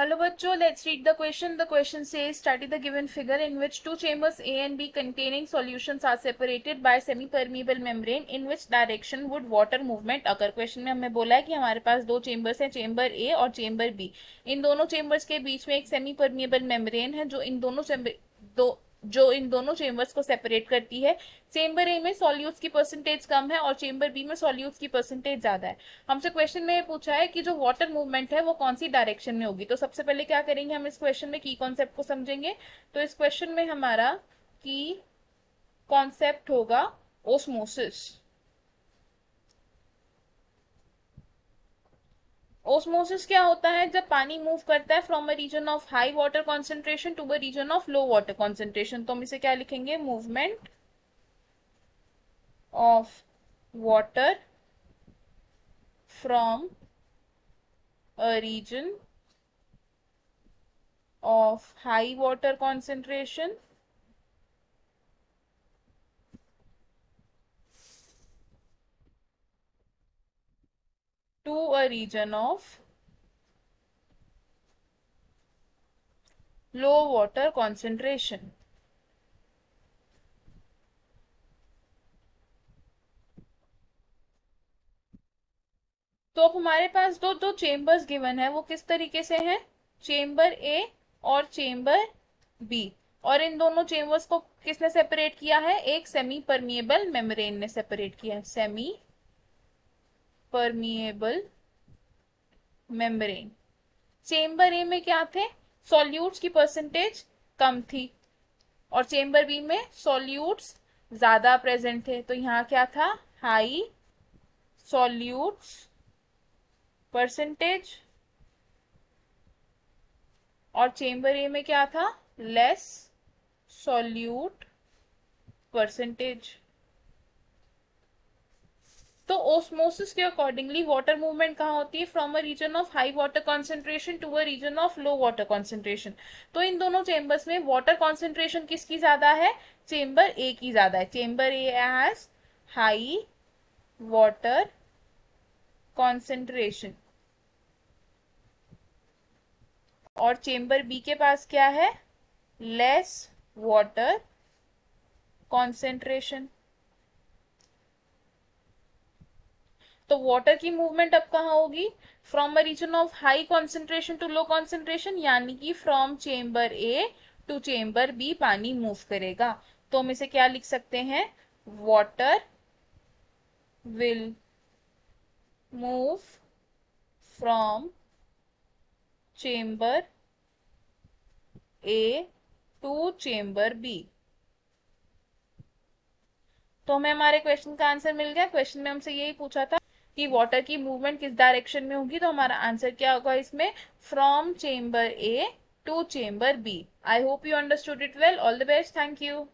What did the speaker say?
Hello bachcho, let's read the question. The question says study the given figure in which two chambers A and B containing solutions are separated by semi-permeable membrane. In which direction would water movement occur? Question में हमें बोला है कि हमारे पास दो chambers हैं, chamber ए और chamber B. इन दोनों चेम्बर्स के बीच में एक सेमी परमिएबल मेम्ब्रेन है जो इन दोनों चेम्बर्स को सेपरेट करती है. चेम्बर ए में सॉल्यूट्स की परसेंटेज कम है और चेम्बर बी में सॉल्यूट्स की परसेंटेज ज्यादा है. हमसे क्वेश्चन में पूछा है कि जो वाटर मूवमेंट है वो कौन सी डायरेक्शन में होगी. तो सबसे पहले क्या करेंगे, हम इस क्वेश्चन में की कॉन्सेप्ट को समझेंगे. तो इस क्वेश्चन में हमारा की कॉन्सेप्ट होगा ओस्मोसिस. ओस्मोसिस क्या होता है? जब पानी मूव करता है from a region of high water concentration to a region of low water concentration. तो हम इसे क्या लिखेंगे? Movement of water from a region of high water concentration to a region of low water concentration. तो अब हमारे पास दो दो चेम्बर्स गिवन है, वो किस तरीके से हैं? चेम्बर ए और चेम्बर बी. और इन दोनों चेम्बर्स को किसने सेपरेट किया है? एक सेमी परमिएबल मेम्ब्रेन ने सेपरेट किया है. Semi permeable membrane. Chamber A में क्या थे? सॉल्यूट्स की परसेंटेज कम थी और चेम्बर बी में सॉल्यूट्स ज्यादा प्रेजेंट थे. तो यहाँ क्या था? High solutes percentage. और चेम्बर ए में क्या था? Less solute percentage. तो ओस्मोसिस के अकॉर्डिंगली वाटर मूवमेंट कहाँ होती है? From a region of high water concentration to a region of low water concentration. तो इन दोनों चेम्बर्स में वाटर कॉन्सेंट्रेशन किसकी ज्यादा है? चेम्बर ए की ज्यादा है. Chamber A has high water concentration और चेम्बर बी के पास क्या है? Less water concentration. तो वाटर की मूवमेंट अब कहाँ होगी? From a region of high concentration to low concentration, यानी कि from chamber A to chamber B पानी मूव करेगा. तो हम इसे क्या लिख सकते हैं? Water will move from chamber A to chamber B. तो हमें हमारे क्वेश्चन का आंसर मिल गया. क्वेश्चन में हमसे यही पूछा था कि वाटर की मूवमेंट किस डायरेक्शन में होगी. तो हमारा आंसर क्या होगा इसमें? From chamber A to chamber B. I hope you understood it well. All the best. Thank you.